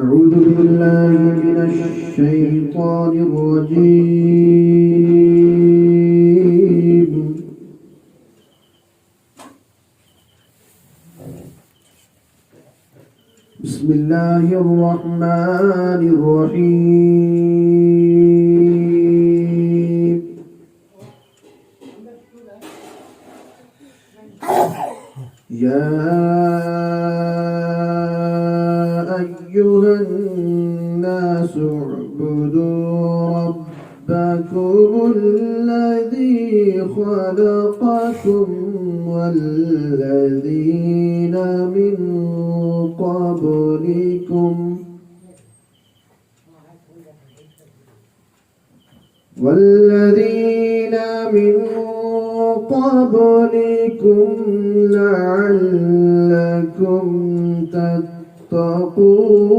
أعوذ بالله من الشيطان الرجيم. بسم الله الرحمن الرحيم. يا أيها الناس اعبدوا ربكم الذي خلقكم والذين من قبلكم لعلكم تتقون.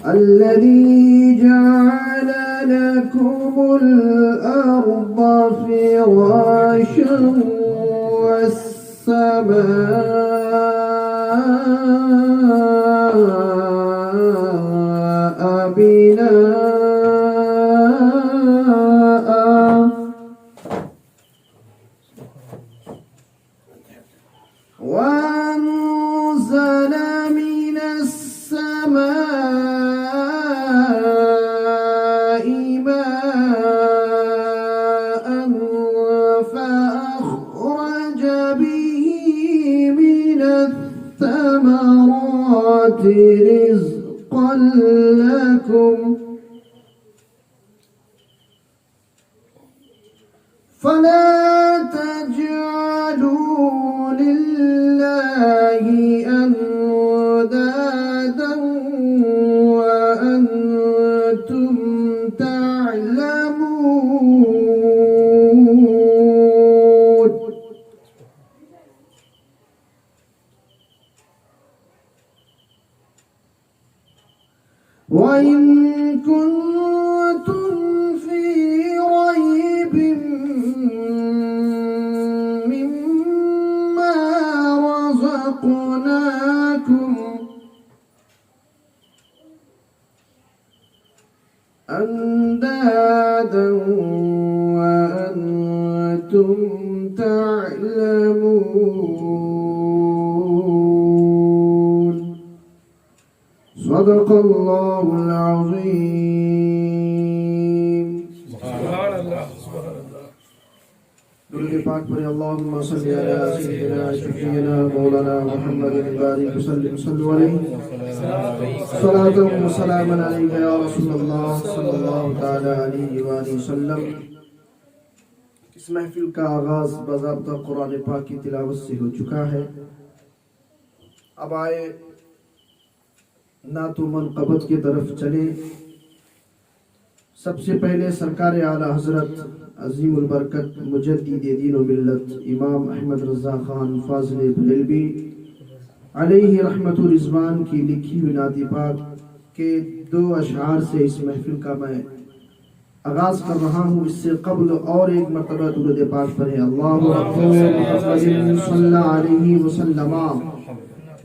الذي جعل لكم الأرض فراشا والسماء بناء وأنزل من السماء ماء فأخرج به من الثمرات رزقا لكم فلا تجعلوا لله أندادا وأنتم تعلمون. وإن كنتم في ريب مما رزقناكم أندادا وأنتم تعلمون. صدق الله العظيم. سبحان اللہ سبحان اللہ. درود پاک پڑھیں. اللہم صلی علی سیدنا شفیعنا مولانا محمد البارک وسلم صلو علیہ صلاۃ و سلام علیک یا رسول اللہ صلی اللہ تعالی علیہ وآلہ وسلم. اس محفل کا آغاز باضابطہ قرآن پاک کی تلاوت سے ہو چکا ہے. اب آئے نعت و منقبت کی طرف چلیں. سب سے پہلے سرکار اعلیٰ حضرت عظیم البرکت مجدد دین و ملت امام احمد رضا خان فاضل بریلوی علیہ رحمت و رضوان کی لکھی ہوئی نعت پاک کے 2 اشعار سے اس محفل کا میں آغاز کر رہا ہوں. اس سے قبل اور ایک مرتبہ درود پاک پڑھیں. اللہ محمد صلی علیہ وسلم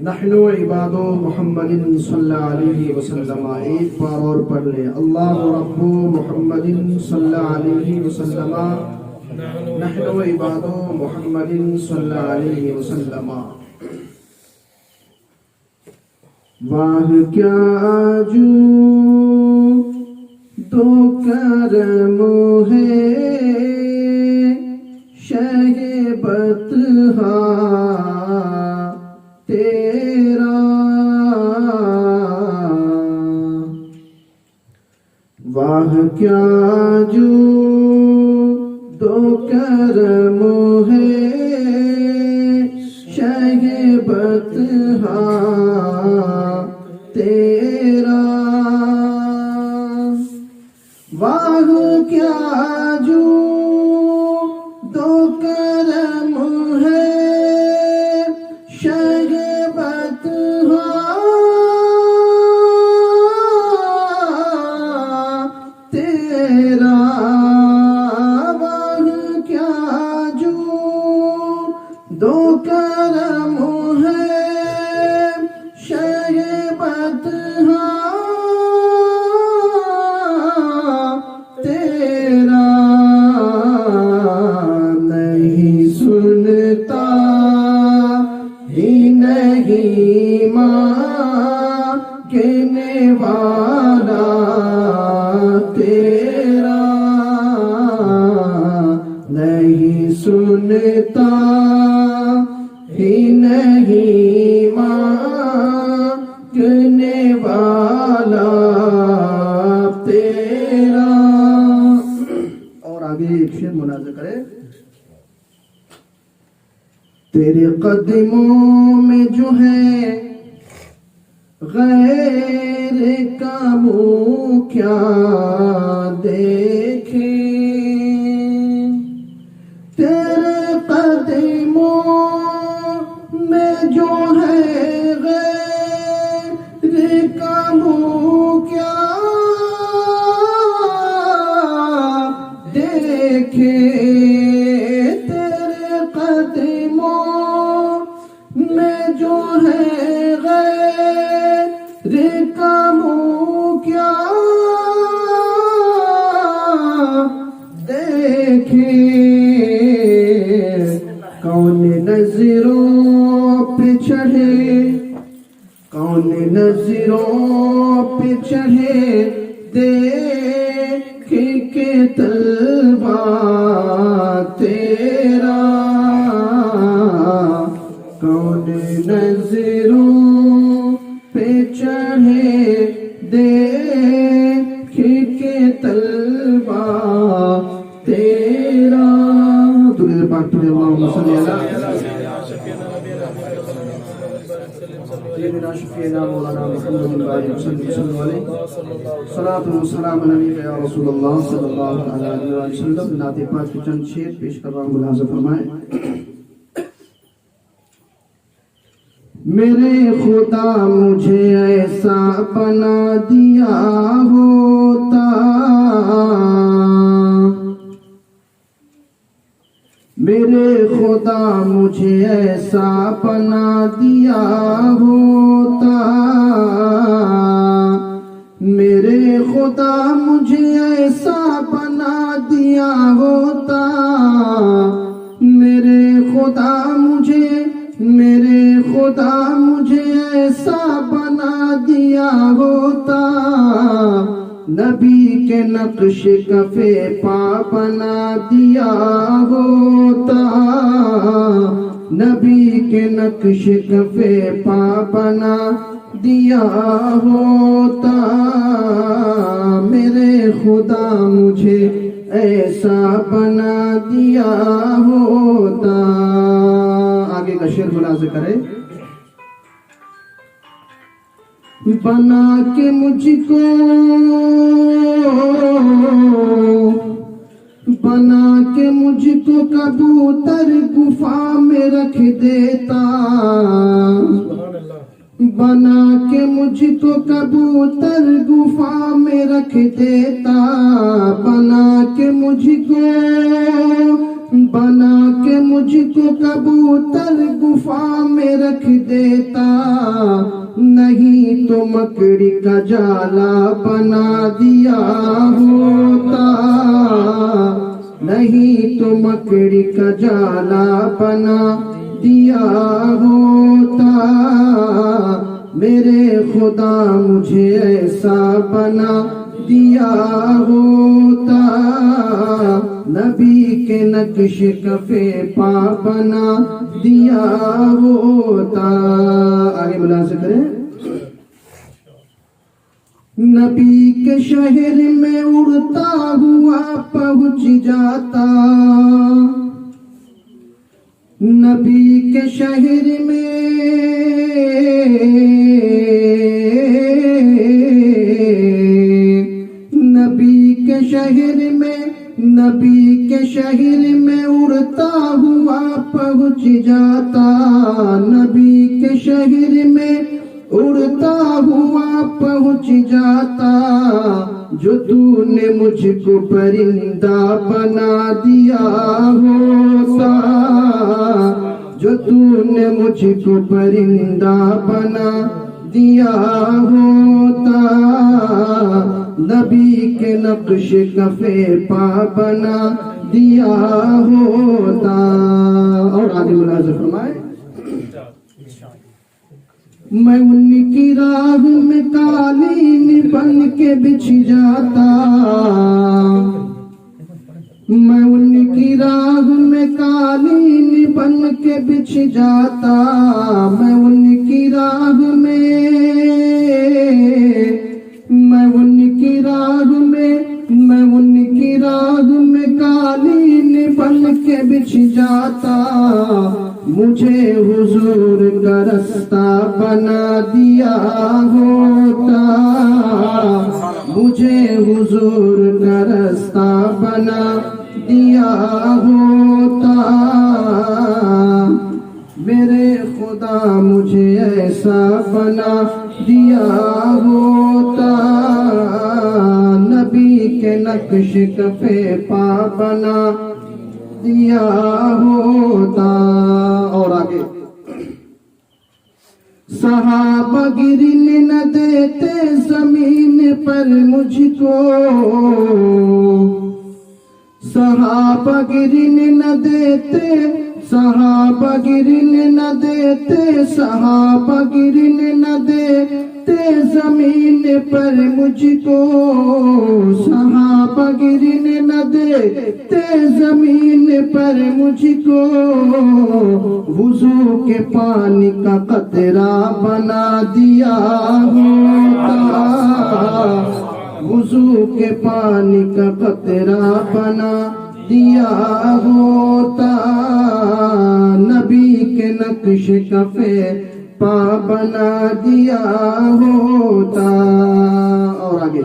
نحن عباد محمد صلی علیہ وسلم. ایک بار اور پڑھ لیں. اللہ رب محمد صلی علیہ وسلم نحن عباد محمد صلی علیہ وسلم. واہ کیا جو تو کرم ہے شہ بطحا تیرا. واہ کیا جو دو کرم ہے شہ بطحا تیرا. واہ کیا جو دو کرم ہے شہ بطحا تیرا. واہ کیا جو سنتا ہی نہیں مانگنے والا تیرا. اور آگے ایک شعر ملاحظہ کرے. تیرے قدموں میں جو ہے غیر کا منہ کیا دیکھے. تیرے قدموں میں جو ہے غیر کا منہ کیا دیکھے. تیرے قدموں میں جو ہے غیر کا منہ کیا دیکھے. کون نظروں پہ چڑھے کون نظروں پہ چڑھے دیکھ کے طلبہ تیرا. کون نظروں پہ چڑھے دیکھ کے طلبہ تیرا. درود پاک پڑھے. اللہم صلی اللہ سیدنا شفیعنا مولانا محمد وعلی وسلم علیہ صلاۃ و سلام علیک یا رسول اللہ صلی اللہ علیہ وسلم. نعت پاک کے چند شعر پیش کر رہا ہوں, ملاحظہ فرمائیں. میرے خدا مجھے ایسا بنا دیا ہوتا, میرے خدا مجھے ایسا بنا دیا ہوتا, میرے خدا مجھے ایسا بنا دیا ہوتا, میرے خدا مجھے ایسا بنا دیا ہوتا. نبی کے نقش کفے پا بنا دیا ہوتا, نبی کے نقش کفے پا بنا دیا ہوتا. میرے خدا مجھے ایسا بنا دیا ہوتا. آگے کا شعر ملاحظہ کرے. بنا کے مجھ کو کبوتر گفا میں رکھ دیتا, بنا کے مجھ کو کبوتر گفا میں رکھ دیتا, بنا کے مجھ کو کبوتر گفا میں رکھ دیتا. نہیں تو مکڑی کا جالا بنا دیا ہوتا, نہیں تو مکڑی کا جالا بنا دیا ہوتا. میرے خدا مجھے ایسا بنا دیا ہوتا, نبی کے نقش کفے پا بنا دیا ہوتا. آگے ملاحظہ کریں. نبی کے شہر میں اڑتا ہوا پہنچ جاتا, نبی کے شہر میں نبی کے شہر میں اڑتا ہوا پہنچ جاتا, نبی کے شہر میں اڑتا ہوا پہنچ جاتا. جو تو نے مجھ کو پرندہ بنا دیا ہوتا, جو تو نے مجھ کو پرندہ بنا دیا ہوتا. نبی کے نقش کفے پا بنا دیا ہوتا. اور آگے ملاحظہ فرمائے. میں ان کی راہ میں قالین بن کے بچھ جاتا, میں ان کی کی راہ میں قالین بن کے بچھ جاتا، میں ان کی راہ میں قالین بن کے بچھ جاتا، مجھے حضور کا رستہ بنا دیا ہوتا، مجھے حضور کا رستہ بنا دیا ہوتا، میرے خدا مجھے ایسا بنا دیا ہوتا، نبی کے نقش کفے پا بنا دیا ہوتا۔ اور آگے صحابہ گرنے نہ دیتے زمین پر مجھ کو، صحابہ گرنے نہ دیتے، صحابہ گرنے نہ دیتے، صحابہ گرنے نہ دیتے زمین پر مجھ کو، صحابہ گرنے نہ دیتے زمین پر مجھ کو، وضو کے پانی کا قطرہ بنا دیا ہوتا، وضو کے پانی کا قطرہ بنا دیا ہوتا، نبی کے نقش کفے پا بنا دیا ہوتا۔ اور آگے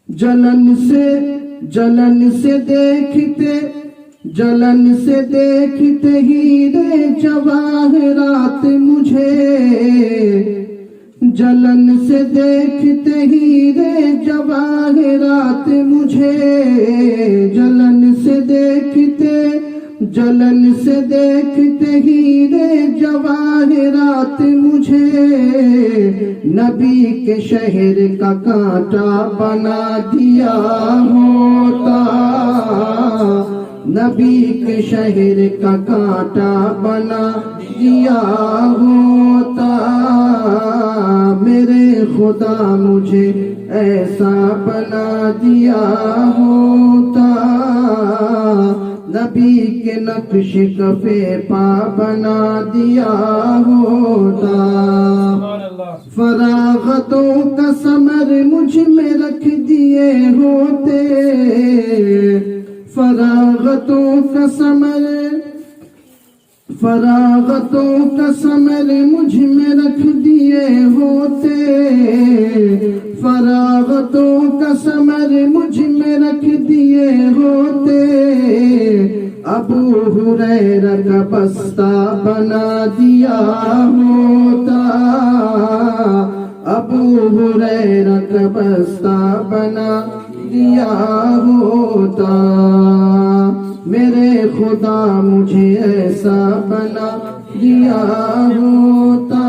جلن سے دیکھتے ہیرے جواہرات مجھے، جلن سے دیکھتے ہیرے جواہرات مجھے، جلن سے دیکھتے ہیرے جواہرات مجھے، نبی کے شہر کا کانٹا بنا دیا ہوتا، نبی کے شہر کا کانٹا بنا دیا ہوتا، میرے خدا مجھے ایسا بنا دیا ہوتا، نبی کے نقش کفے پا بنا دیا ہوتا، فراغتوں کا ثمر مجھ میں رکھ دیے ہوتے، فراغتوں کا ثمر مجھ میں رکھ دیے ہوتے، فراغتوں کا ثمر مجھ میں رکھ دیے ہوتے، ابو ہریرہ کا بستہ بنا دیا ہوتا، ابو ہریرہ کا بستہ بنا دیا ہوتا، میرے خدا مجھے ایسا بنا دیا ہوتا،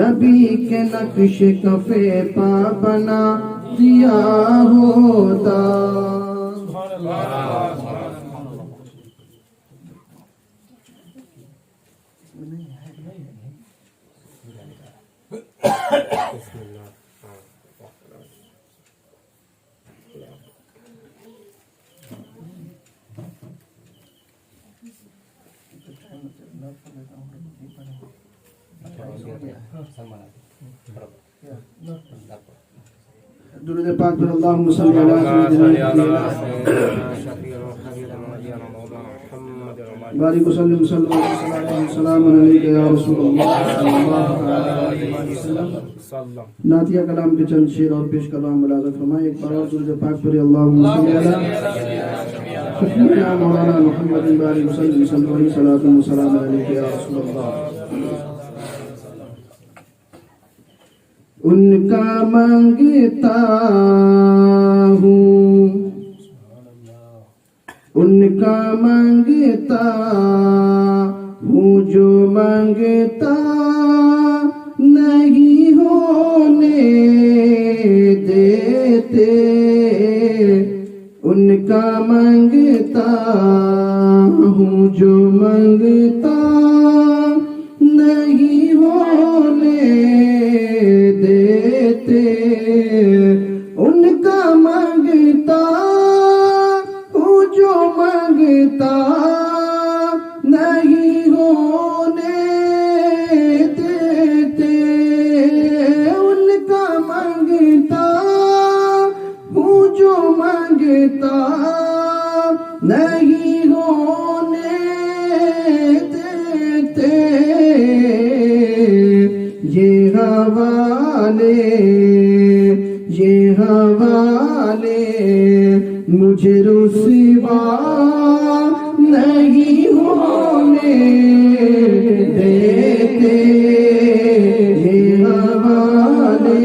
نبی کے نقش کفے پا بنا دیا ہوتا۔ درود پاک پر اللہم صلی بارک وسلم صلی اللہ علیہ وسلم علیہ یا رسول اللہ صلی اللہ علیہ وسلم۔ نعتیہ کلام کے چند شعر اور پیش کلام ملازم فرمائے۔ ایک بار اور درود پاک پر اللہم صلی علی مولانا محمد بارک وسلم صلی اللہ علیہ وسلم علیہ یا رسول اللہ۔ ان کا مانگتا ہوں، ان کا مانگتا ہوں، جو مانگتا نہیں ہونے دیتے، ان کا مانگتا ہوں، جو مانگتا نہیں ہونے دیتے، ان کا مانگتا مانگتا نہیں ہونے دیتے، ان کا مانگتا ہوں جو مانگتا نہیں ہونے دیتے، یہ حوالے مجھے رسوا نہیں ہونے دیتے، یہ حوالے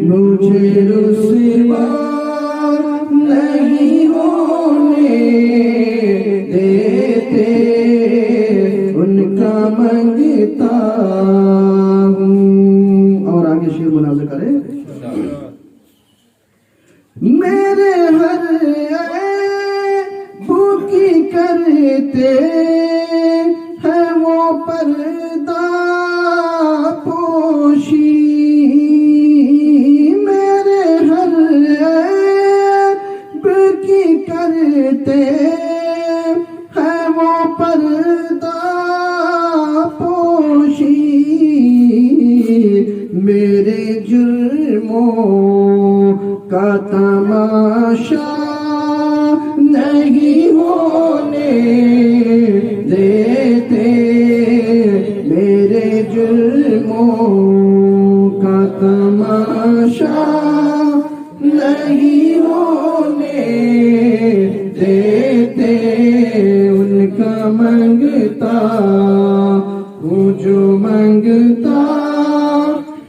مجھے رسوا نہیں ہونے دیتے، ان کا مانگتا ہوں۔ اور آگے شعر ملاحظہ کریں، میرے ہر عیب کی کرتے ہیں وہ پردہ پوشی، میرے ہر عیب کی کرتے ہیں وہ پردہ پوشی، میرے جرموں کا تماشا نہیں ہونے دیتے، میرے جرموں کا تماشا نہیں ہونے دیتے، ان کا مانگتا ہوں جو مانگتا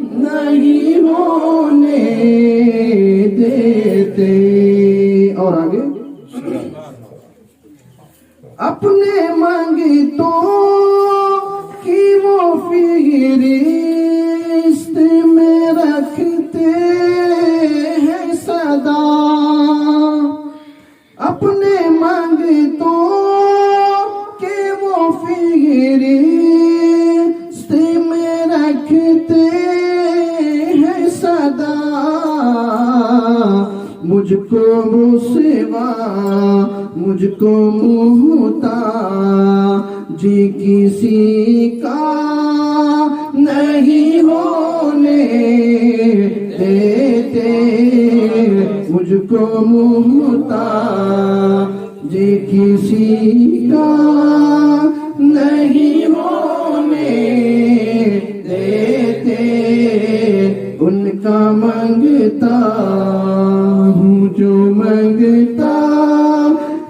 نہیں ہونے دیتے۔ اور آگے، اپنے مانگتوں کی وہ فہرست میں رکھتے ہیں صدا، اپنے مانگتوں کے وہ فہرست میں رکھتے ہیں صدا، مجھ کو رسوا مجھ کو محتاج کسی کا نہیں ہونے دیتے، مجھ کو محتاج کسی کا نہیں ہونے دیتے، ان کا مانگتا ہوں جو مانگتا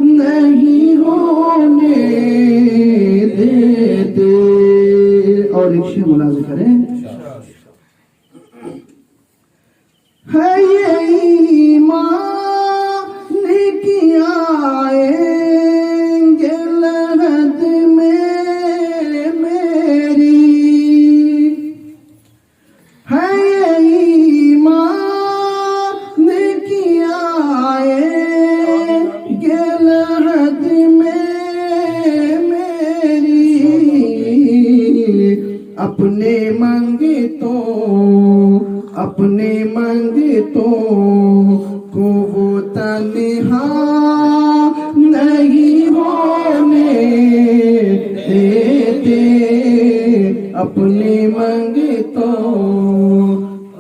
نہیں ہونے دیتے۔ اور ایک شعر ملاحظہ کریں، ہے یہ ایمان کی آئیں گے لحد میں میری، ہے یہ ایمان کی آئیں گے لحد میں میری، اپنے مانگتوں کو وہ تنہا نہیں ہونے دیتے، اپنے مانگتوں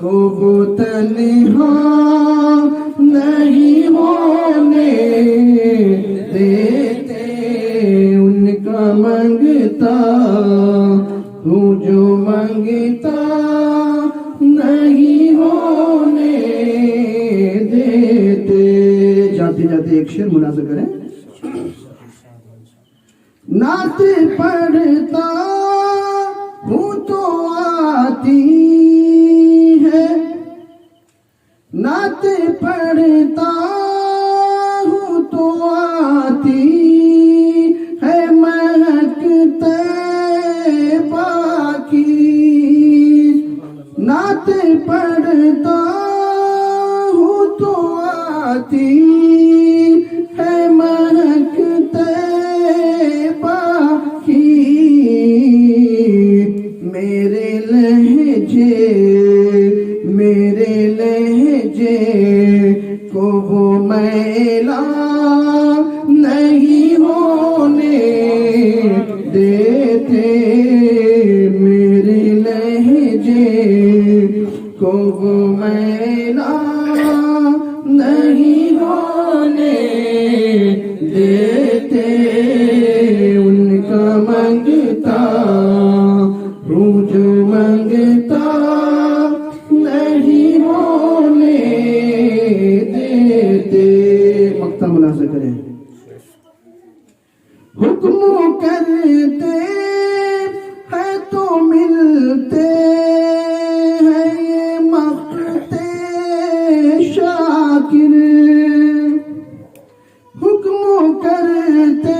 کو وہ تنہا نہیں ہونے دیتے، ان کا مانگتا ہوں جو مانگتا نہیں ہونے دیتے۔ جاتے جاتے ایک شعر ملاحظہ کریں، نعت پڑھتا ہوں تو آتی ہے، نعت پڑھتا ہوں تو آتی ہے مہک طیبہ کی، نعت پڑھتا ہوں تو آتی ہے مہک طیبہ کی، میرے لہجے کو وہ نہیں ہونے دیتے میرے لہجے کو وہ میلا نہیں ہونے دیتے ان کا منگتا ہوں جو منگتا نہیں ہونے دیتے. مقطع ملاحظہ کریں. حکم کرتے ہیں تو ملتے ہیں یہ مقتے شاکر. حکم کرتے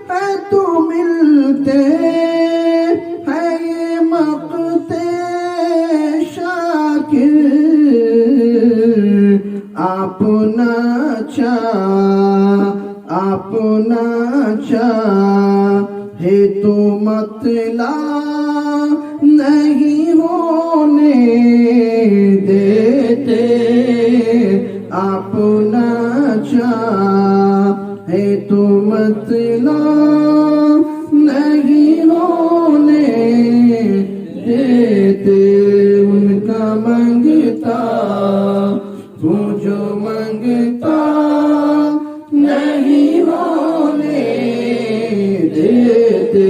ہیں تو ملتے ہیں یہ مقتے شاکر. اپنا چاہے تو مطلع نہیں ہونے دیتے. اپنا چاہے تو مطلع نہیں ہونے دیتے. ان کا منگتا ہوں جو منگتا نہیں ہونے دیتے.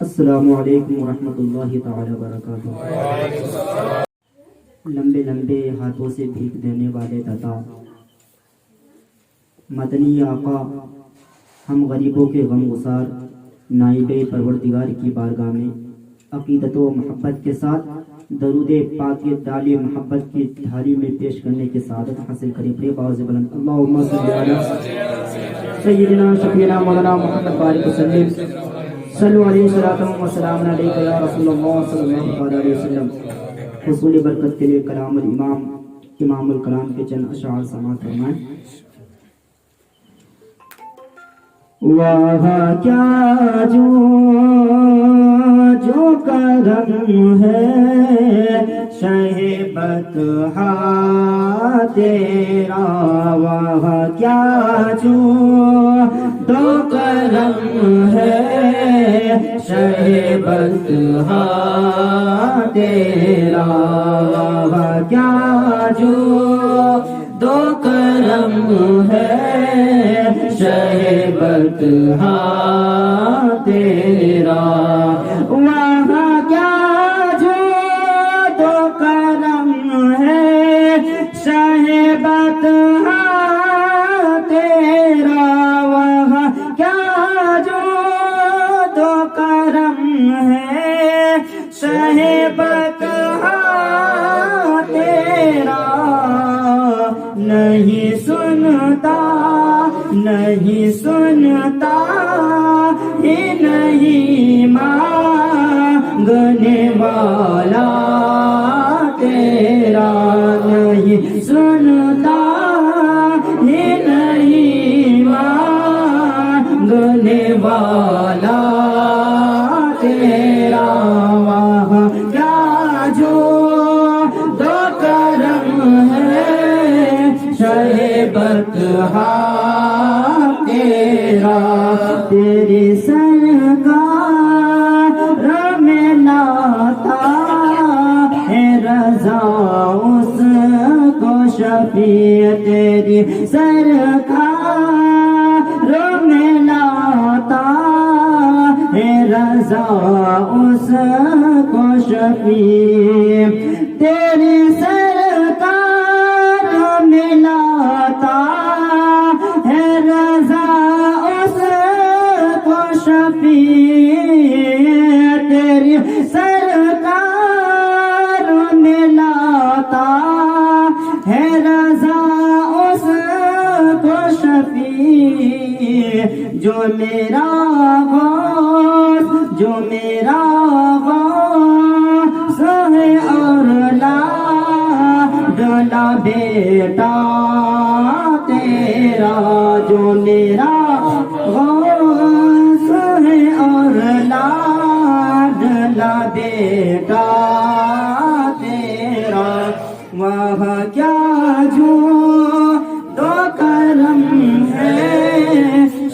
السلام علیکم ورحمۃ اللہ تعالی وبرکاتہ. لمبے لمبے ہاتھوں سے بھیک دینے والے داتا مدنی آقا، ہم غریبوں کے غم گسار نائب پروردگار کی بارگاہ میں عقیدت و محبت کے ساتھ درود پاک ڈال محبت کی تھالی میں پیش کرنے کی سعادت حاصل کریں. پری باز بلند اللہم صلی علی سیدنا شفیعنا مولانا محمد بارک وسلم. صلو علیہ الصلوۃ والسلام علیک یا رسول اللہ صلی اللہ علیہ وسلم. حصول برکت کے لیے کلام امام الکلام کے چند اشعار سماعت فرمائیں. واہ کیا جو کرم ہے شہ بطحا تیرا. واہ کیا دو کرم ہے شہ بطحا تیرا. واہ کیا دو کرم ہے شہ بطحا تیرا. وہاں کیا دو کرم ہے شہ بطحا تیرا. وہاں کیا دو کرم ہے شہ بطحا تیرا. نہیں سنتا ہی نہیں مانگنے والا تیرا. نہیں سنتا ہی نہیں مانگنے والا تیرا. وہاں کیا دو کرم ہے شہ بطحا تیرا. تیری سرکار میں لاتا ہے رضا اس کو شفیع. تیری سرکار میں لاتا ہے رضا اس کو شفیع. تیری سرکار میں لاتا ہے رضا اس کو شفیع. تیری سرکار میں لاتا ہے رضا اس کو شفیع. جو میرا غوث ہے اور لا ڈلا بیٹا تیرا. تیرا جو میرا غوث ہے اور لاڈلا بیٹا تیرا وہاں کیا جو دو کرم ہے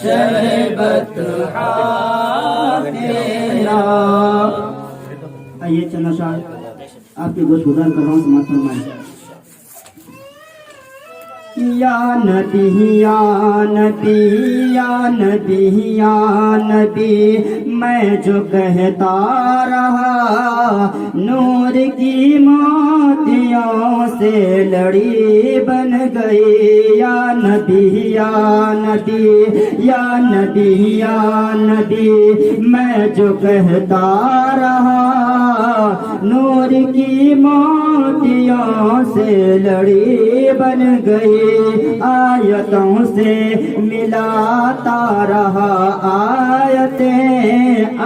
شربت تیرا. آئیے چنا شاہ آپ کے گوشت گزار کر رہا ہوں سماعت فرمائیں. یا نبی یا نبی یا نبی یا نبی میں جو کہتا رہا نور کی موتیوں سے لڑی بن گئی. یا نبی یا نبی یا نبی یا نبی میں جو کہتا رہا نور کی موتیوں سے لڑی بن گئی. آیتوں سے ملاتا رہا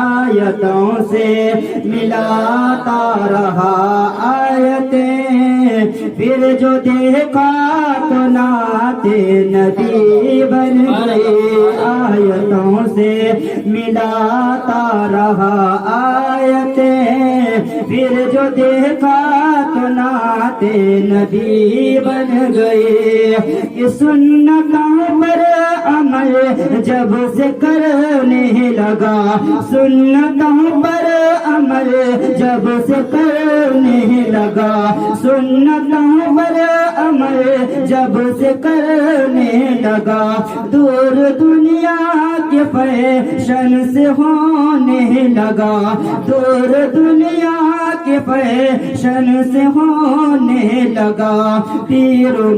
آیتوں سے ملاتا رہا آیتیں پھر جو دیکھا تو نعت نبی بن گئی. آیتوں سے ملاتا رہا آیتیں پھر جو دیکھا تو نعت نبی بن گئی. یہ سنتوں پر عمل جب سے کرنے لگا سنتوں پر عمل جب سے کرنے لگا سنتوں پر عمل جب سے کرنے لگا دور دنیا کے فیشن سے ہونے لگا دور دنیا کے فیشن سے ہونے لگا. پیر و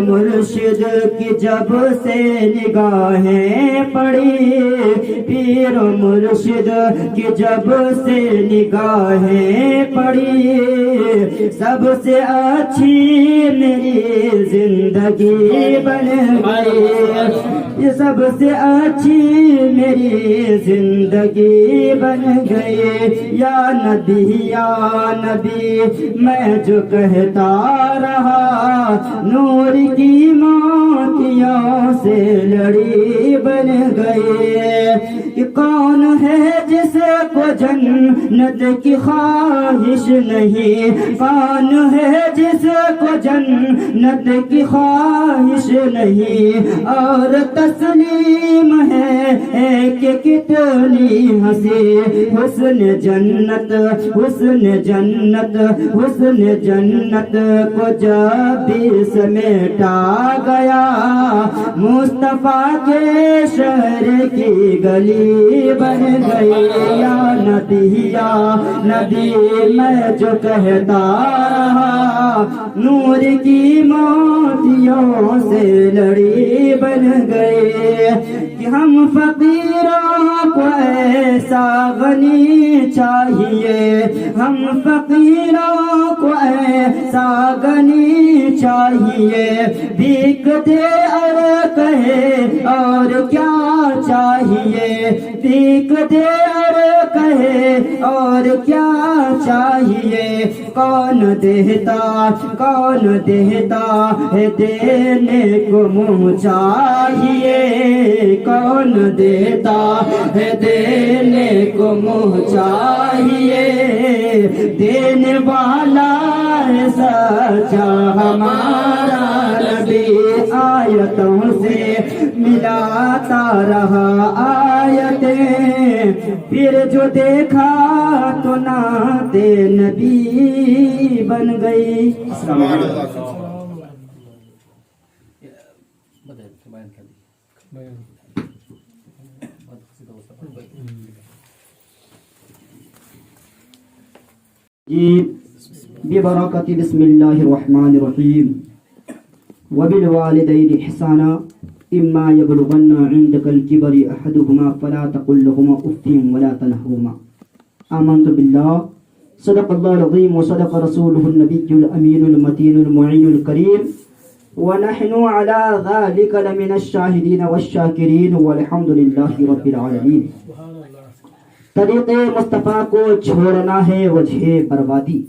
مرشد کی جب سے نگاہیں پڑی پیر و مرشد کی جب سے نگاہیں پڑی سب سے اچھی میری زندگی بن گئی. سب سے اچھی میری زندگی بن گئی. یا نبی میں جو کہتا رہا نور کی موتیوں سے لڑی بن گئی. کہ کون ہے جس کو جنت کی خواہش نہیں کون ہے جس کو جنت کی خواہش نہیں اور تسلیم ہے کہ کتنی ہنسی حسن جنت کو جب بھی سمیٹا گیا مصطفیٰ کے شہر کی گلی بن گئی. یا نبی میں جو کہتا رہا نور کی موتیوں سے لڑی بن گئے. کہ ہم فقیروں کو ایسا غنی چاہیے ہم فقیروں کو ایسا غنی چاہیے بھیک دے اور کہے اور کیا چاہیے بھیک دے اور کہے اور کیا چاہیے. کون دیتا ہے دینے کو منہ چاہیے کون دیتا ہے دینے کو منہ چاہیے. دینے والا ہے سچا ہمارا نبی. آیتوں سے ملاتا رہا آیتیں پھر جو دیکھا تو نعت نبی بن گئی. السلام علیکم. ببرکت بسم اللہ الرحمن الرحیم. وبالوالدین احسانا اما یبلغن عندك الكبر احدهما فلا تقل لهما اف ولا تنهرهما. آمنت بالله صدق الله العظيم وصدق رسوله النبي الامين المتين المعين الكريم ونحن على ذلك لمن الشاهدين والشاكرين والحمد لله رب العالمين. طریق مصطفیٰ کو چھوڑنا ہے وجہ بربادی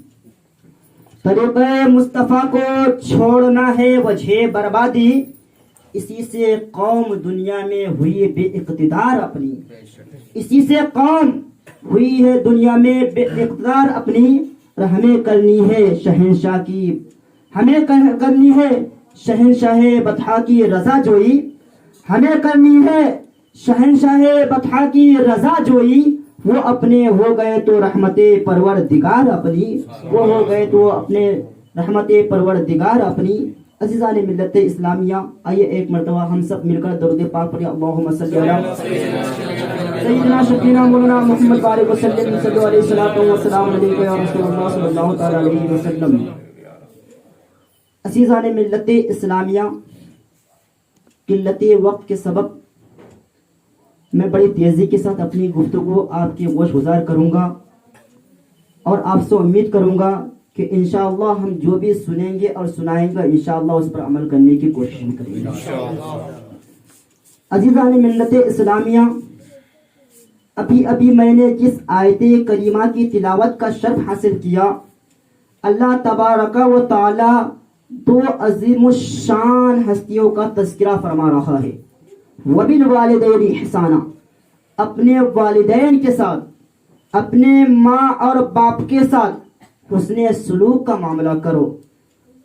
طریقہ مصطفیٰ کو چھوڑنا ہے وجہ بربادی، اسی سے قوم دنیا میں ہوئی بے اقتدار اپنی، اسی سے قوم ہوئی ہے دنیا میں بے اقتدار اپنی، اور ہمیں کرنی ہے شہنشاہ کی، ہمیں کرنی ہے شہنشاہ بطحا کی رضا جوئی، ہمیں کرنی ہے شہنشاہ بطحا کی رضا جوئی، وہ اپنے ہو گئے تو رحمت پروردگار اپنی، وہ ہو گئے تو اپنے رحمت پروردگار اپنی۔ عزیزان ملت اسلامیہ، آئیے ایک مرتبہ ہم سب مل کر درود پاک پڑھیں، اللہم صلی علی سیدنا شفیعنا مولانا محمد بارک وسلم، صلی اللہ علیہ وسلم والسلام علیکم یا رسول اللہ صلی اللہ تعالی علیہ وسلم۔ عزیزان ملت اسلامیہ، قلت وقت کے سبب میں بڑی تیزی کے ساتھ اپنی گفتگو آپ کی گوش گزار کروں گا، اور آپ سے امید کروں گا کہ انشاءاللہ ہم جو بھی سنیں گے اور سنائیں گے انشاءاللہ اس پر عمل کرنے کی کوشش کریں گے۔ عزیزان ملت اسلامیہ، ابھی میں نے جس آیت کریمہ کی تلاوت کا شرف حاصل کیا، اللہ تبارک و تعالی دو عظیم الشان ہستیوں کا تذکرہ فرما رہا ہے، وَبِالْوَالِدَيْنِ احسانا، اپنے والدین کے ساتھ، اپنے ماں اور باپ کے ساتھ حسن سلوک کا معاملہ کرو،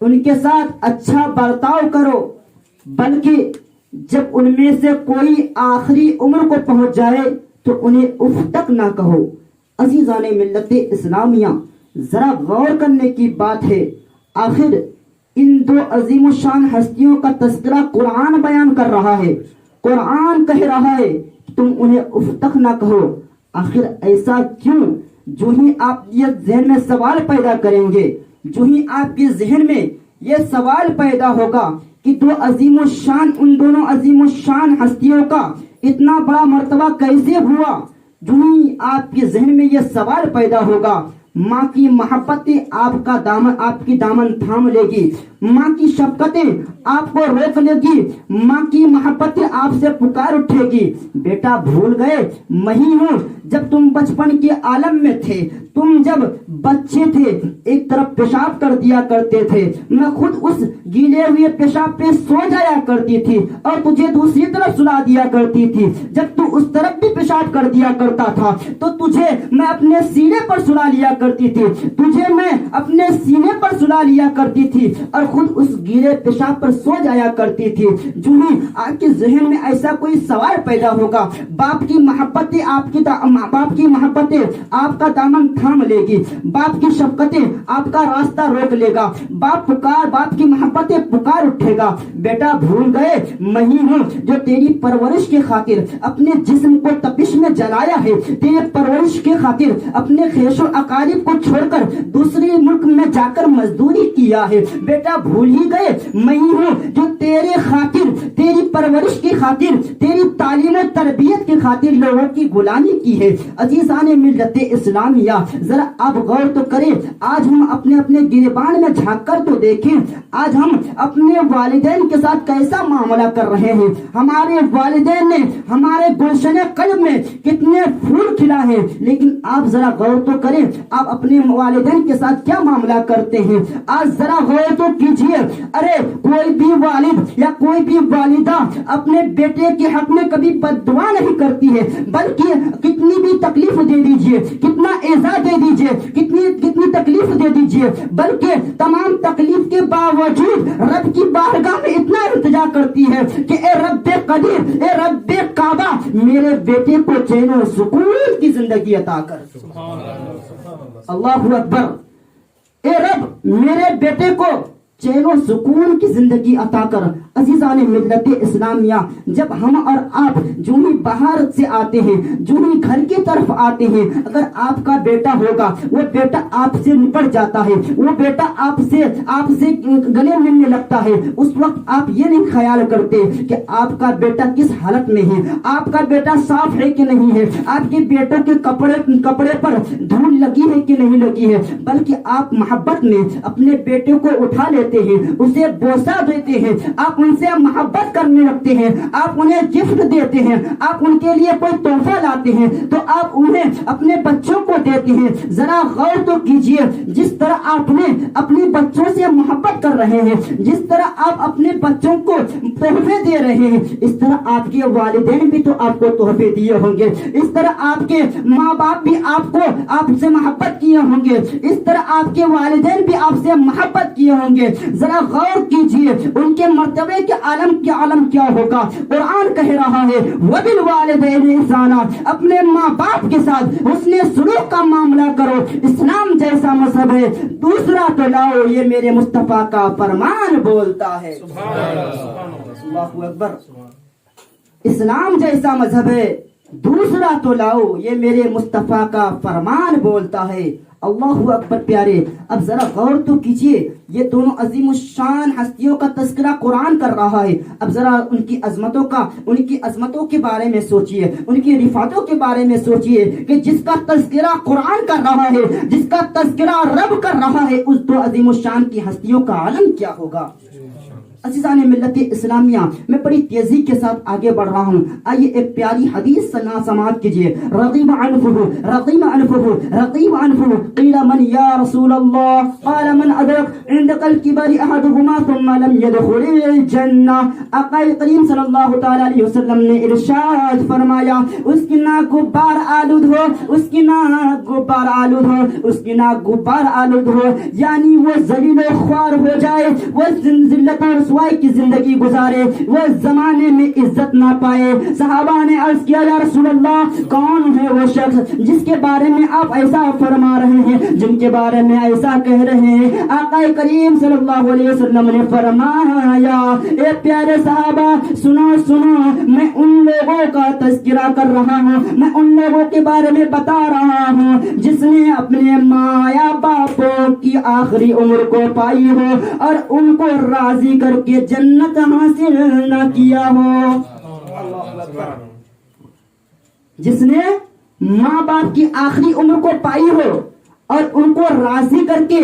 ان کے ساتھ اچھا برتاؤ کرو، بلکہ جب ان میں سے کوئی آخری عمر کو پہنچ جائے تو انہیں اف تک نہ کہو۔ عزیزان ملت اسلامیہ، ذرا غور کرنے کی بات ہے، آخر ان دو عظیم الشان ہستیوں کا تذکرہ قرآن بیان کر رہا ہے، قرآن کہہ رہا ہے کہ تم انہیں اف تک نہ کہو۔ آخر ایسا کیوں؟ جو ہی آپ یہ ذہن میں سوال پیدا کریں گے، جو ہی آپ کے ذہن میں یہ سوال پیدا ہوگا کہ دو عظیم الشان، ان دونوں عظیم الشان ہستیوں کا اتنا بڑا مرتبہ کیسے ہوا، جو ہی آپ کے ذہن میں یہ سوال پیدا ہوگا، ماں کی محبتیں آپ کی دامن تھام لے گی، ماں کی شفقتیں آپ کو روک لے گی، ماں کی محبتیں آپ سے پکار اٹھے گی، بیٹا بھول گئے میں ہی ہوں جب تم بچپن کے عالم میں تھے، تم جب بچے تھے ایک طرف پیشاب کر دیا کرتے تھے، میں خود اس گیلے ہوئے پیشاب پہ سو جایا کرتی تھی اور تجھے دوسری طرف سلا دیا کرتی تھی، جب تو اس طرف بھی پیشاب کر دیا کرتا تھا تو تجھے میں اپنے سینے پر سلا لیا کرتی تھی، تجھے میں اپنے سینے پر سلا لیا کرتی تھی اور خود اس گیلے پیشاب پر سو جایا کرتی تھی۔ جو ہی آپ کے ذہن میں ایسا کوئی سوال پیدا ہوگا، باپ کی محبتیں آپ کا دامن تھام لے گی، باپ کی شفقتیں آپ کا راستہ روک لے گا، باپ کی محبتیں پکار اٹھے گا، بیٹا بھول گئے میں ہی ہوں جو تیری پرورش کے خاطر اپنے جسم کو تپش میں جلایا ہے، تیرے پرورش کے خاطر اپنے خیش و اقارب کو چھوڑ کر دوسرے ملک میں جا کر مزدوری کیا ہے، بیٹا بھول ہی گئے میں ہی ہوں جو تیرے خاطر، تیری پرورش کی خاطر، تیری تعلیم و تربیت کی خاطر لوگوں کی غلامی کی ہے۔ عزیزان ملت اسلامیہ، ذرا آپ غور تو کریں، آج ہم اپنے گریبان میں جھانک کر تو دیکھیں، آج ہم اپنے والدین کے ساتھ کیسا معاملہ کر رہے ہیں۔ ہمارے والدین نے ہمارے گلشن قلب میں کتنے پھول کھلا ہے، لیکن آپ ذرا غور تو کریں، آپ اپنے والدین کے ساتھ کیا معاملہ کرتے ہیں۔ آج ذرا غور تو کیجئے، ارے کوئی بھی والد یا کوئی بھی والدہ اپنے بیٹے کے حق میں کبھی بد دعا نہیں کرتی ہے، بلکہ کتنی بھی تکلیف دے دیجئے، کتنا ایذا دے دیجئے، کتنی تکلیف دے دیجئے، بلکہ تمام تکلیف کے باوجود رب کی بارگاہ میں اتنا التجا کرتی ہے کہ اے رب قدیر، اے رب کعبہ، میرے بیٹے کو چین و سکون کی زندگی عطا کر۔ اللہ اکبر۔ اے رب میرے بیٹے کو چین و سکون کی زندگی عطا کر۔ عزیزان ملت اسلامیہ، جب ہم اور آپ جو ہی باہر سے آتے ہیں، جو ہی گھر کی طرف آتے ہیں، اگر آپ کا بیٹا ہوگا، وہ بیٹا آپ سے نپٹ جاتا ہے، وہ بیٹا آپ سے گلے ملنے لگتا ہے، اس وقت آپ یہ نہیں خیال کرتے کہ آپ کا بیٹا کس حالت میں ہے، آپ کا بیٹا صاف ہے کہ نہیں ہے، آپ کے بیٹوں کے کپڑے پر دھول لگی ہے کہ نہیں لگی ہے، بلکہ آپ محبت میں اپنے بیٹے کو اٹھا لیتے ہیں، اسے بوسہ دیتے ہیں، آپ ان سے محبت کرنے لگتے ہیں, آپ انہیں گفٹ دیتے ہیں, آپ ان کے لیے کوئی تحفہ لاتے ہیں تو آپ انہیں اپنے بچوں کو دیتے ہیں. ذرا غور تو کیجئے, جس طرح آپ نے اپنے بچوں سے محبت کر رہے ہیں, جس طرح آپ اپنے بچوں کو تحفے دے رہے ہیں, اس طرح آپ کے والدین بھی تو آپ کو تحفے دیے ہوں گے, اس طرح آپ کے ماں باپ بھی آپ سے محبت کیے ہوں گے, اس طرح آپ کے والدین بھی آپ سے محبت کیے ہوں گے. ذرا غور کیجئے ان کے مرتبے کے عالم کیا ہوگا. قرآن کہہ رہا ہے وَبِالْوَالِدَيْنِ احسانا, اپنے ماں باپ کے ساتھ حسن سلوک کا معاملہ کرو. اسلام جیسا مذہب ہے دوسرا تو لاؤ, یہ میرے مصطفیٰ کا فرمان بولتا ہے. اللہ اکبر. اسلام جیسا مذہب ہے دوسرا تو لاؤ, یہ میرے مصطفیٰ کا فرمان بولتا ہے. اللہ اکبر پیارے. اب ذرا غور تو کیجئے, یہ دونوں عظیم الشان ہستیوں کا تذکرہ قرآن کر رہا ہے. اب ذرا ان کی عظمتوں کے بارے میں سوچئے, ان کی رفعتوں کے بارے میں سوچئے کہ جس کا تذکرہ قرآن کر رہا ہے, جس کا تذکرہ رب کر رہا ہے, اس دو عظیم الشان کی ہستیوں کا عالم کیا ہوگا. عزیزان ملت اسلامیہ, میں بڑی تیزی کے ساتھ آگے بڑھ رہا ہوں. آئیے ایک پیاری حدیث سماعت کیجیے. رغیب عنفه قیل من یا رسول اللہ قال من ادرک عندك الكبر احدهما ثم لم يدخل الجنہ. آقا کریم صلی اللہ تعالی علیہ وسلم نے ارشاد فرمایا, اس کی ناک غبار آلود ہو, اس کی ناک غبار آلود ہو, اس کی ناک غبار آلود ہو, یعنی وہ ذلیل و خوار ہو جائے, وہ ذلت اور رسوائی کی زندگی گزارے, وہ زمانے میں عزت نہ پائے. صحابہ نے عرض کیا یا رسول اللہ کون ہے وہ شخص جس کے بارے میں آپ ایسا فرما رہے ہیں, جن کے بارے میں ایسا کہہ رہے ہیں. آقا کریم صلی اللہ علیہ وسلم نے فرمایا اے پیارے صحابہ سنو, میں ان لوگوں کا تذکرہ کر رہا ہوں, میں ان لوگوں کے بارے میں بتا رہا ہوں جس نے اپنے ماں یا باپوں کی آخری عمر کو پائی ہو اور ان کو راضی کر کے جنت حاصل نہ کیا ہو. جس نے ماں باپ کی آخری عمر کو پائی ہو اور ان کو راضی کر کے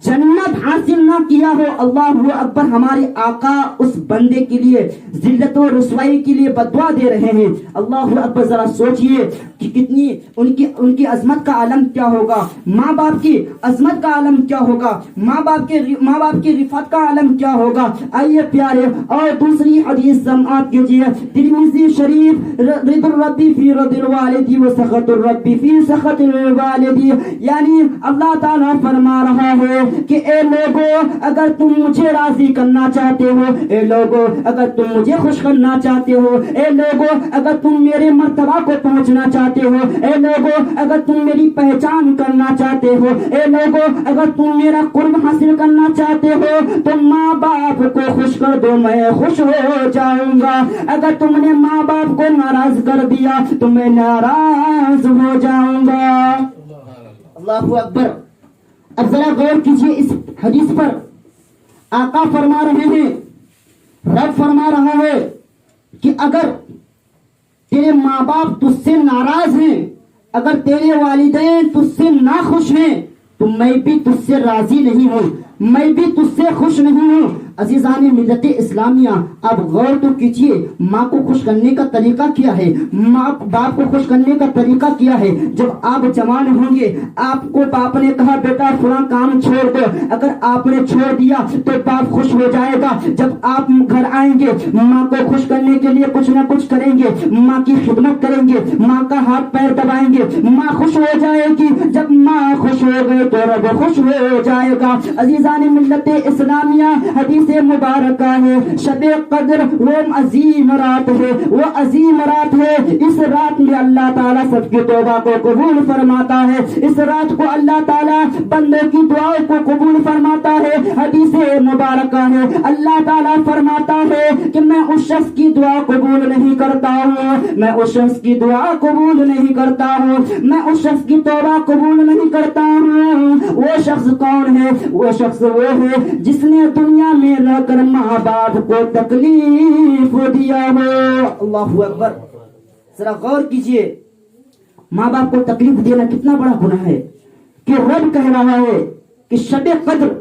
جنت حاصل نہ کیا ہو. اللہ اکبر. ہمارے آقا اس بندے کے لیے ذلت و رسوائی کے لیے بددعا دے رہے ہیں. اللہ اکبر. ذرا سوچئے کہ کتنی ان کی عظمت کا عالم کیا ہوگا, ماں باپ کی عظمت کا عالم کیا ہوگا, ماں باپ کی رفعت کا عالم کیا ہوگا. آئیے پیارے اور دوسری حدیث سماعت کیجیے. ترمذی شریف رضا الربی فی رضا الوالدی و سخط الربی فی سخط الوالدی, یعنی اللہ تعالیٰ فرما رہا ہے کہ اے لوگوں اگر تم مجھے راضی کرنا چاہتے ہو, اے لوگوں اگر تم مجھے خوش کرنا چاہتے ہو, اے لوگوں اگر تم میرے مرتبہ کو پہنچنا چاہتے ہو, اے لوگوں اگر تم میری پہچان کرنا چاہتے ہو, اے لوگوں اگر تم میرا قرب حاصل کرنا چاہتے ہو تو ماں باپ کو خوش کر دو, میں خوش ہو جاؤں گا. اگر تم نے ماں باپ کو ناراض کر دیا تو میں ناراض ہو جاؤں گا. اللہ اکبر. اب ذرا غور کیجیے اس حدیث پر. آقا فرما رہے ہیں, رب فرما رہا ہے کہ اگر تیرے ماں باپ تجھ سے ناراض ہیں, اگر تیرے والدین تجھ سے ناخوش ہیں تو میں بھی تجھ سے راضی نہیں ہوں, میں بھی تجھ سے خوش نہیں ہوں. عزیزان ملت اسلامیہ, آپ غور تو کیجیے ماں کو خوش کرنے کا طریقہ کیا ہے, ماں باپ کو خوش کرنے کا طریقہ کیا ہے. جب آپ جوان ہوں گے آپ کو باپ نے کہا بیٹا فلاں کام چھوڑ دو, اگر آپ نے چھوڑ دیا تو باپ خوش ہو جائے گا. جب آپ گھر آئیں گے ماں کو خوش کرنے کے لیے کچھ نہ کچھ کریں گے, ماں کی خدمت کریں گے, ماں کا ہاتھ پیر دبائیں گے, ماں خوش ہو جائے گی. جب ماں خوش ہو گئے تو رب خوش ہو جائے گا. عزیزان ملت اسلامیہ, حدیث مبارکہ ہے شب قدر وہ عظیم رات ہے, وہ عظیم رات ہے. اس رات میں اللہ تعالیٰ سب کی توبہ کو قبول فرماتا ہے, اس رات کو اللہ تعالیٰ بندوں کی دعاؤں کو قبول فرماتا ہے. حدیث مبارکہ ہے اللہ تعالیٰ فرماتا ہے کہ میں اس شخص کی دعا قبول نہیں کرتا ہوں, میں اس شخص کی دعا قبول نہیں کرتا ہوں, میں اس شخص کی توبہ قبول نہیں کرتا ہوں. وہ شخص کون ہے؟ وہ شخص وہ ہے جس نے دنیا میں رہ کر ماں باپ کو تکلیف دیا ہو. اللہ اکبر. ذرا غور کیجئے ماں باپ کو تکلیف دینا کتنا بڑا گناہ ہے کہ رب کہہ رہا ہے کہ شب قدر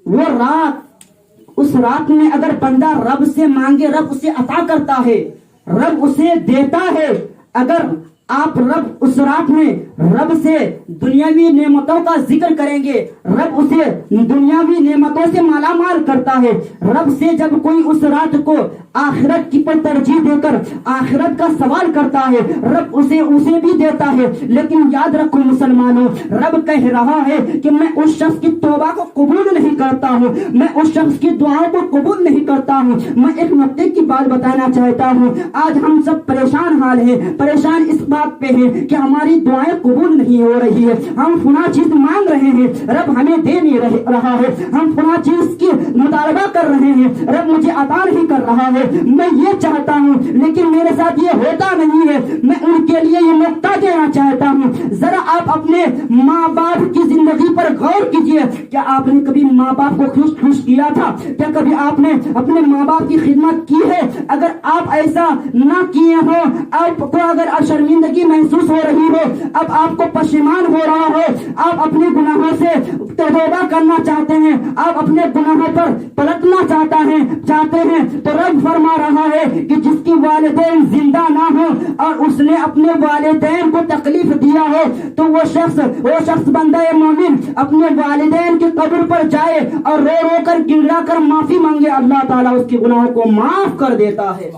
وہ رات اس رات میں اگر بندہ رب سے مانگے رب اسے عطا کرتا ہے، رب اسے دیتا ہے۔ اگر آپ رب اس رات میں رب سے دنیاوی نعمتوں کا ذکر کریں گے، رب اسے دنیاوی نعمتوں سے مالا مال کرتا ہے۔ رب سے جب کوئی اس رات کو آخرت کی پر ترجیح دے کر آخرت کا سوال کرتا ہے، رب اسے بھی دیتا ہے۔ لیکن یاد رکھو مسلمانوں، رب کہہ رہا ہے کہ میں اس شخص کی توبہ کو قبول نہیں کرتا ہوں، میں اس شخص کی دعاؤں کو قبول نہیں کرتا ہوں۔ میں ایک نقطے کی بات بتانا چاہتا ہوں، آج ہم سب پریشان حال ہیں، پریشان اس بات پہ ہیں کہ ہماری دعائیں قبول نہیں ہو رہی ہے۔ ہم فلاں چیز مانگ رہے ہیں، رب ہمیں دے نہیں رہا ہے۔ ہم فلاں چیز کی مطالبہ کر رہے ہیں، رب مجھے عطا نہیں کر رہا ہے۔ میں یہ چاہتا ہوں لیکن میرے ساتھ یہ ہوتا نہیں ہے۔ میں ان کے لیے یہ نقطہ دینا چاہتا ہوں، ذرا آپ اپنے ماں باپ کی زندگی پر غور کیجئے۔ کیا آپ نے کبھی ماں باپ کو خوش کیا تھا؟ کیا کبھی آپ نے اپنے ماں باپ کی خدمت کی ہے؟ اگر آپ ایسا نہ کیے ہو، آپ کو اگر شرمندگی محسوس ہو رہی ہو، اب آپ کو پشیمان ہو رہا ہو، آپ اپنے گناہوں سے توبہ کرنا چاہتے ہیں، آپ اپنے گناہوں پر پلٹنا چاہتے ہیں تو رب فرما رہا ہے کہ جس کی والدین زندہ نہ ہو اور اس نے اپنے والدین کو تکلیف دیا ہو تو وہ شخص بندہ مومن اپنے والدین کے قبر پر جائے اور رو رو کر گڑا کر معافی مانگے، اللہ تعالیٰ اس کے گناہوں کو معاف کر دیتا ہے۔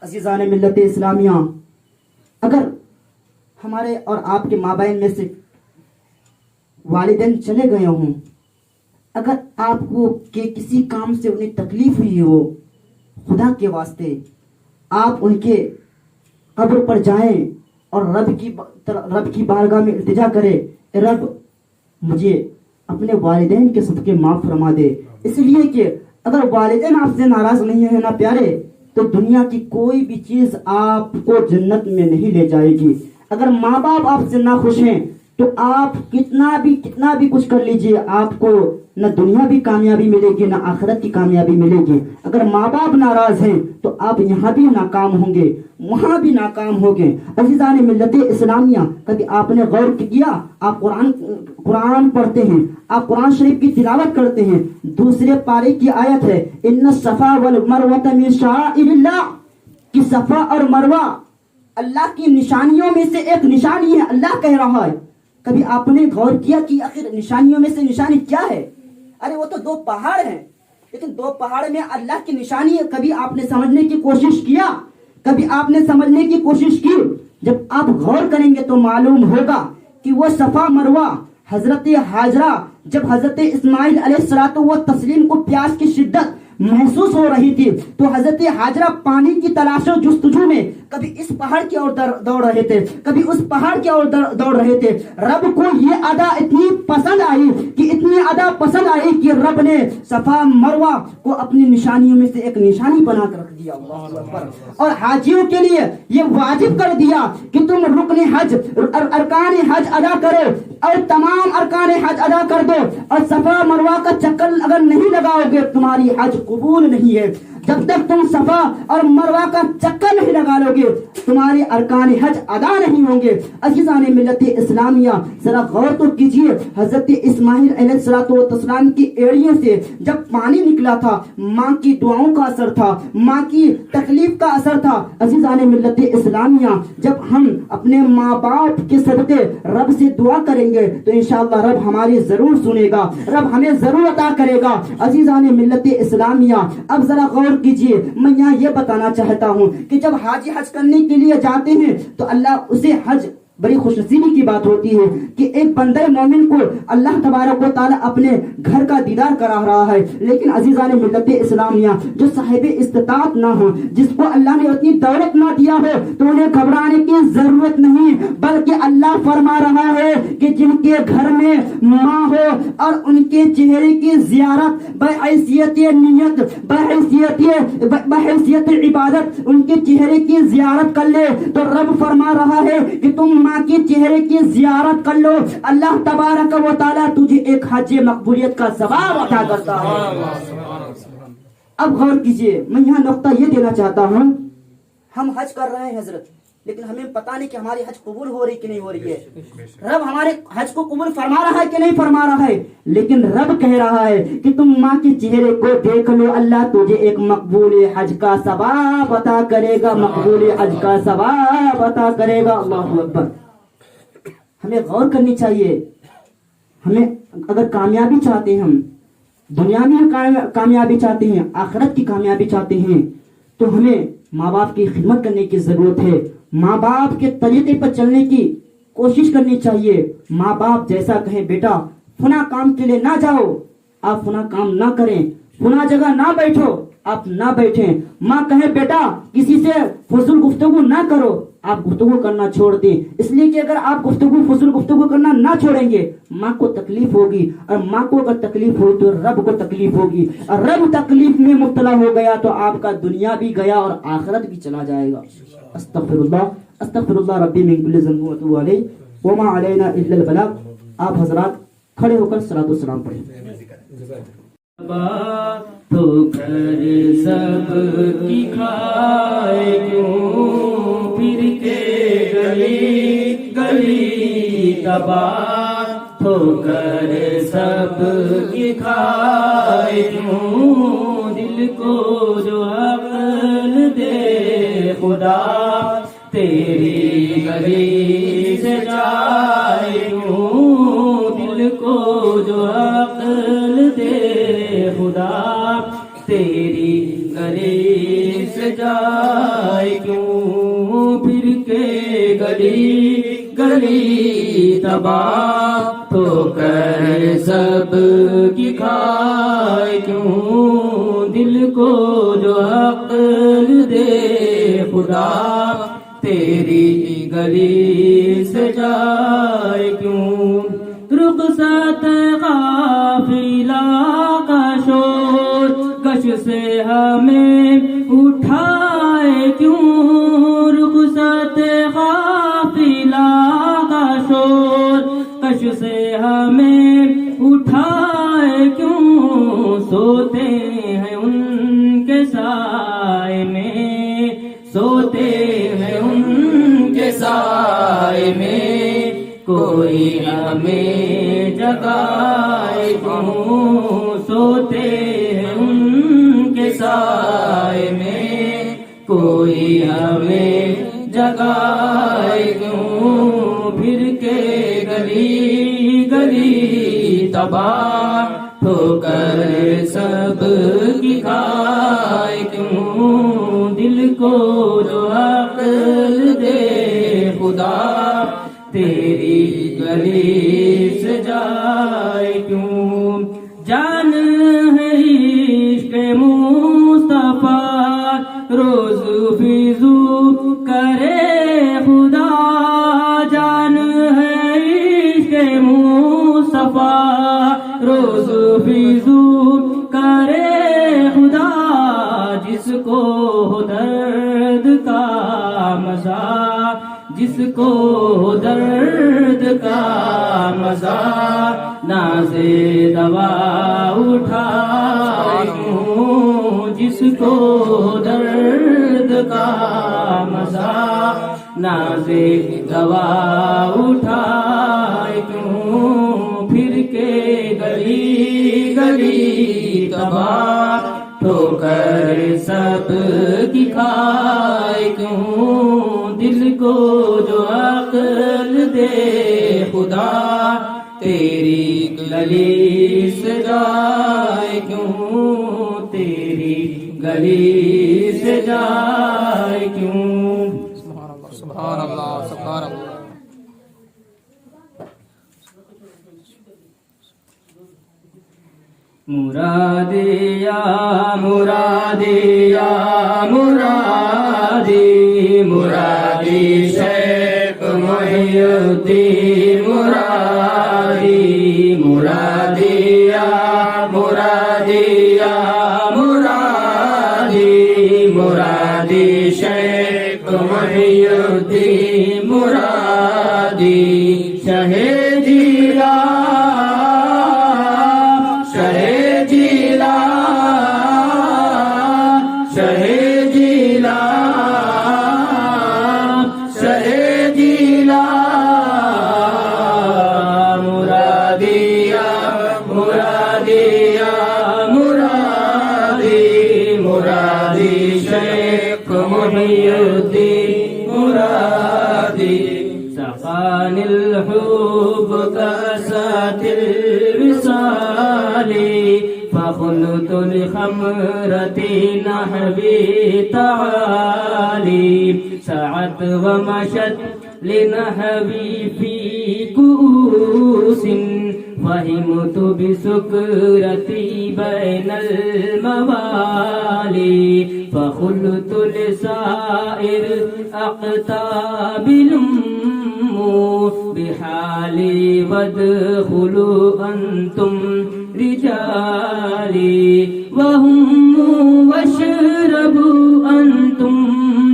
عزیزان ملت اسلامیہ، اگر ہمارے اور آپ کے مابین میں سے والدین چلے گئے ہوں، اگر آپ کو کہ کسی کام سے انہیں تکلیف ہوئی ہو، خدا کے واسطے آپ ان کے قبر پر جائیں اور رب کی بارگاہ میں التجا کرے، رب مجھے اپنے والدین کے صدقے معاف فرما دے۔ اس لیے کہ اگر والدین آپ سے ناراض نہیں ہیں نا پیارے، تو دنیا کی کوئی بھی چیز آپ کو جنت میں نہیں لے جائے گی۔ اگر ماں باپ آپ سے نہ خوش ہیں تو آپ کتنا بھی کچھ کر لیجئے، آپ کو نہ دنیا بھی کامیابی ملے گی نہ آخرت کی کامیابی ملے گی۔ اگر ماں باپ ناراض ہیں تو آپ یہاں بھی ناکام ہوں گے، وہاں بھی ناکام ہوں گے۔ عزیزان ملت اسلامیہ، کبھی آپ نے غور کیا؟ آپ قرآن پڑھتے ہیں، آپ قرآن شریف کی تلاوت کرتے ہیں، دوسرے پارے کی آیت ہے ان الصفا والمروہ من شعائر اللہ، کہ صفا اور مروہ اللہ کی نشانیوں میں سے ایک نشانی ہے، اللہ کہہ رہا ہے۔ کبھی آپ نے غور کیا کہ آخر نشانیوں میں سے نشانی کیا ہے؟ ارے وہ تو دو پہاڑ ہیں، لیکن دو پہاڑ میں اللہ کی نشانی ہے۔ کبھی آپ نے سمجھنے کی کوشش کیا؟ کبھی آپ نے سمجھنے کی کوشش کی؟ جب آپ غور کریں گے تو معلوم ہوگا کہ وہ صفا مروہ حضرت حاجرہ، جب حضرت اسماعیل علیہ الصلوۃ والتسلیم کو پیاس کی شدت محسوس ہو رہی تھی تو حضرت حاجرہ پانی کی تلاش و جستجو میں کبھی اس پہاڑ کی اور دوڑ رہے تھے، کبھی اس پہاڑ کی اور دوڑ رہے تھے۔ رب کو یہ ادا اتنی پسند آئی کہ رب نے صفا مروہ کو اپنی نشانیوں میں سے ایک نشانی بنا کر رکھ دیا، اللہ اکبر۔ اور حاجیوں کے لیے یہ واجب کر دیا کہ تم رکن حج ارکان حج ادا کرو اور تمام ارکان حج ادا کر دو، اور صفا مروہ کا چکر اگر نہیں لگاؤ گے تمہاری حج قبول نہیں ہے۔ جب تک تم صفا اور مروہ کا چکر نہیں لگا لو گے تمہاری ارکان حج ادا نہیں ہوں گے۔ عزیزان ملت اسلامیہ، ذرا غور تو کیجئے، حضرت اسماعیل علیہ السلام کی ایڑیوں سے جب پانی نکلا تھا، ماں کی دعاؤں کا اثر تھا، ماں کی تکلیف کا اثر تھا۔ عزیزان ملت اسلامیہ، جب ہم اپنے ماں باپ کے صدقے رب سے دعا کریں گے تو انشاءاللہ رب ہماری ضرور سنے گا، رب ہمیں ضرور عطا کرے گا۔ عزیزان ملت اسلامیہ، اب ذرا غور کیجئے، میں یہاں یہ بتانا چاہتا ہوں کہ جب حاجی حج کرنے کے لیے جاتے ہیں تو اللہ اسے حج بڑی خوش نصیبی کی بات ہوتی ہے کہ ایک بندہ مومن کو اللہ تبارک و تعالی اپنے گھر کا دیدار کرا رہا ہے۔ لیکن عزیزان ملت اسلامیہ، جو صاحب استطاعت نہ ہو، جس کو اللہ نے اتنی دولت نہ دیا ہو، تو انہیں گھبرانے کی ضرورت نہیں، بلکہ اللہ فرما رہا ہے کہ جن کے گھر میں ماں ہو اور ان کے چہرے کی زیارت بحیثیت نیت، بحیثیت عبادت ان کے چہرے کی زیارت کر لے، تو رب فرما رہا ہے کہ تم ماں کے چہرے کی زیارت کر لو، اللہ تبارک و تعالیٰ تجھے ایک حج مقبولیت کا ثواب عطا کرتا ہے۔ اب غور کیجئے، میں یہاں نقطہ یہ دینا چاہتا ہوں، ہم حج کر رہے ہیں حضرت، لیکن ہمیں پتہ نہیں کہ ہماری حج قبول ہو رہی کہ نہیں ہو رہی ہے. رب ہمارے حج کو قبول فرما رہا ہے کہ نہیں فرما رہا ہے. لیکن رب کہہ رہا ہے کہ تم ماں کے چہرے کو دیکھ لو, اللہ تجھے ایک مقبول حج کا ثواب عطا کرے گا, مقبول حج کا ثواب عطا کرے گا. اللہ اکبر. ہمیں غور کرنی چاہیے. ہمیں اگر کامیابی چاہتے ہیں, ہم دنیا میں کامیابی چاہتے ہیں, آخرت کی کامیابی چاہتے ہیں, تو ہمیں ماں باپ کی خدمت کرنے کی ضرورت ہے. ماں باپ کے طریقے پر چلنے کی کوشش کرنی چاہیے. ماں باپ جیسا کہیں بیٹا فلاں کام کے لیے نہ جاؤ, آپ فلاں کام نہ کریں, فلاں جگہ نہ بیٹھو, آپ نہ بیٹھیں. ماں کہے بیٹا کسی سے فضول گفتگو نہ کرو, آپ گفتگو کرنا چھوڑ دیں. اس لیے کہ اگر آپ فضول گفتگو کرنا نہ چھوڑیں گے, ماں کو تکلیف ہوگی, اور ماں کو اگر تکلیف ہو تو رب کو تکلیف ہوگی, اور رب تکلیف میں مبتلا ہو گیا تو آپ کا دنیا بھی گیا اور آخرت بھی چلا جائے گا. استغفر اللہ ربی من کل ذنب واتوب الیہ وما علینا الا البلاغ. آپ حضرات کھڑے ہو کر صلاۃ والسلام پڑھیں. تو کر سب کی کھائے کیوں پھر کے گلی گلی تباہ, تو کر سب کی کھائے کیوں دل کو جو عقل دے خدا, تیری گلی سے جائے کیوں دل کو جو عقل دے خدا, تیری گلی سے جائے کیوں پھر کے گلی گلی تباہ, تو کر سب کی کھائے کیوں دل کو جو عقل دے خدا, تیری گلی سے جائے کیوں رخصت قافلہ کا شور کش سے ہمیں اٹھائے کیوں, رخصت قافلہ کا شور کش سے ہمیں اٹھائے کیوں, سوتے ہیں ان کے سائے میں, سوتے ہیں ان کے سائے میں, کوئی ہمیں جگائے کیوں, سوتے ہیں ان کے سائے میں, کوئی ہمیں جگائے کیوں پھر کے گلی گلی تباہ, تو کر سب کی کھائے کیوں دل کو جو عقل دے خدا, تیری گلی سے جائے کیوں. جان ہے عشق مصطفیٰ روز فضو کرے خدا, جان ہے عشق مصطفیٰ روز فضو کرے خدا, جس کو ہو درد کا مزہ, جس کو درد کا مزہ, ناز دوا اٹھائے کیوں, جس کو درد کا مزہ, ناز دوا اٹھائے کیوں پھر کے گلی گلی تباہ, تو کر سب کی کھائے کیوں دل کو جو عقل دے خدا, تیری گلی سے جائے کیوں, تیری گلی سے جائے کیوں. سبحان اللہ سبحان اللہ. مرادیا مرادیا مرادی مرادی شیخ محی الدین مرادی, مرادیا مرادیا مرادی مرادی شیخ محی الدین مرادی, شہ جیلا شہ جیلا شہ جیلا مرادی شیخ محی الدین مرادی سقاني الحب كأسات الوصال فخلت لخمرة نحبي تعالي سعت ومشت لنحبي في كؤوس فهمت بسكرتي بين الموالي فخلت لسائر أقطاب بحالي وادخلوا أنتم رجالي وهم واشربوا أنتم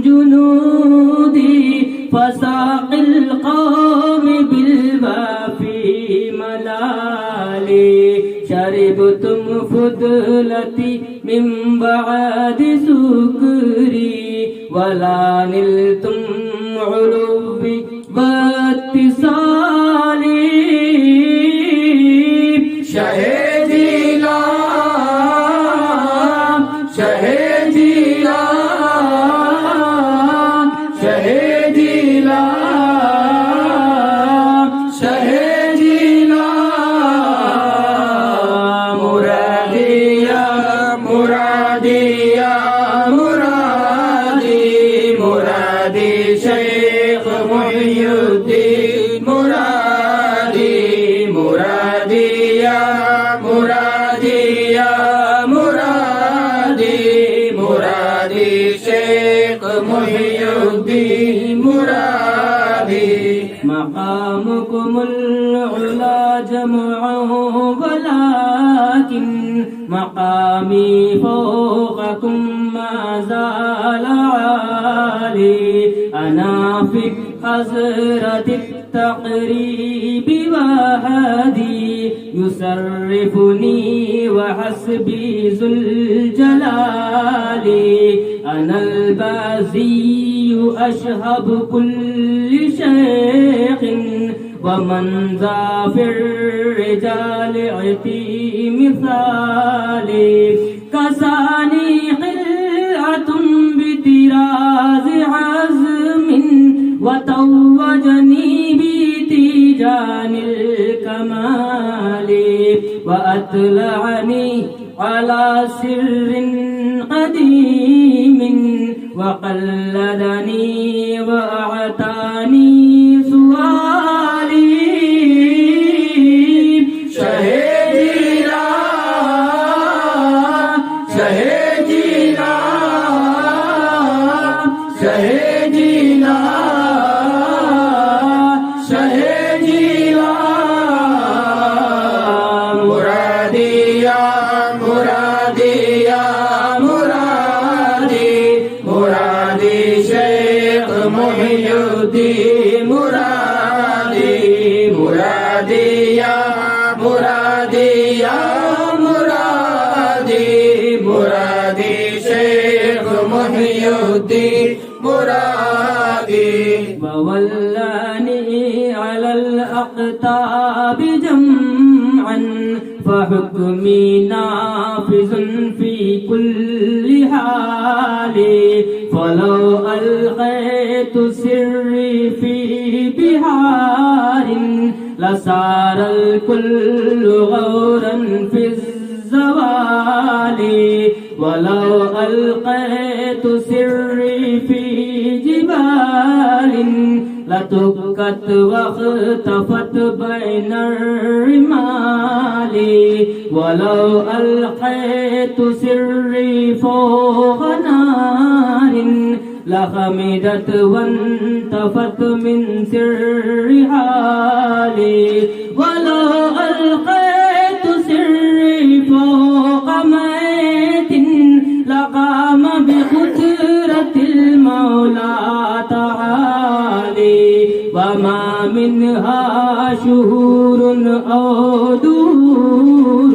جنودي فساق القوم بالوافي ملالي شربتم فضلتي من بعد سكري ولا نلتم علوي باتصالي شهدنا شهدنا شهدنا شهدنا مرادي يا مرادي يا مرادي مرادي شيخ محي الدين مرادي مرادي يا مرادي يا مرادي مرادي شيخ محي الدين مرادي مقامكم العلا جمعه ولكن مقامي فوقكم ما زال عالي أنا في حضرة التقريب وهدي يسرفني وحسبي ذو الجلال أنا البازي أشهب كل شيخ ومن ذا في الرجال عتي مثالي كساني خلعة بطراز عزم وتوجني بتيجان الكمال وأطلعني على سر قديم وقلدني وأعطاني سؤالي شهدنا شهدنا شهدنا شهدنا مرادي يا مرادي يا مرادي مرادي شيخ محي الدين مرادي مرادي يا مرادي يا مرادي مرادي شيخ محي الدين مرادي وولاني على الأقطاب جمعا فحكمي نافذ في كل حال فلو ألقيت سري في بحار لصار الكل غورا في الزوال ولو ألقيت سري في جبال لتكت واختفت بين الرمال ولو ألقيت سري فوق نار لخمدت وانتفت من سر حالي ولو ألقيت سري فوق ميت لقام بقدرة المولى تعالي وما منها شهور أو دور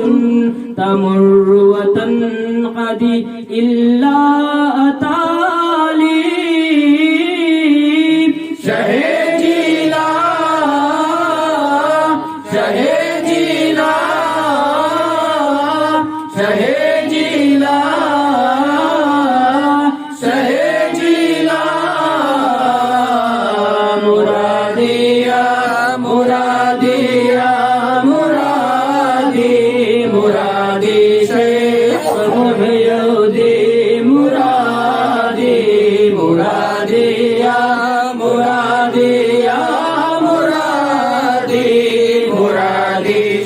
تمر وتنقضي إلا أتالي شهدنا شهدنا شهدنا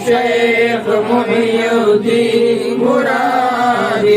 شیخ محی الدین مرادی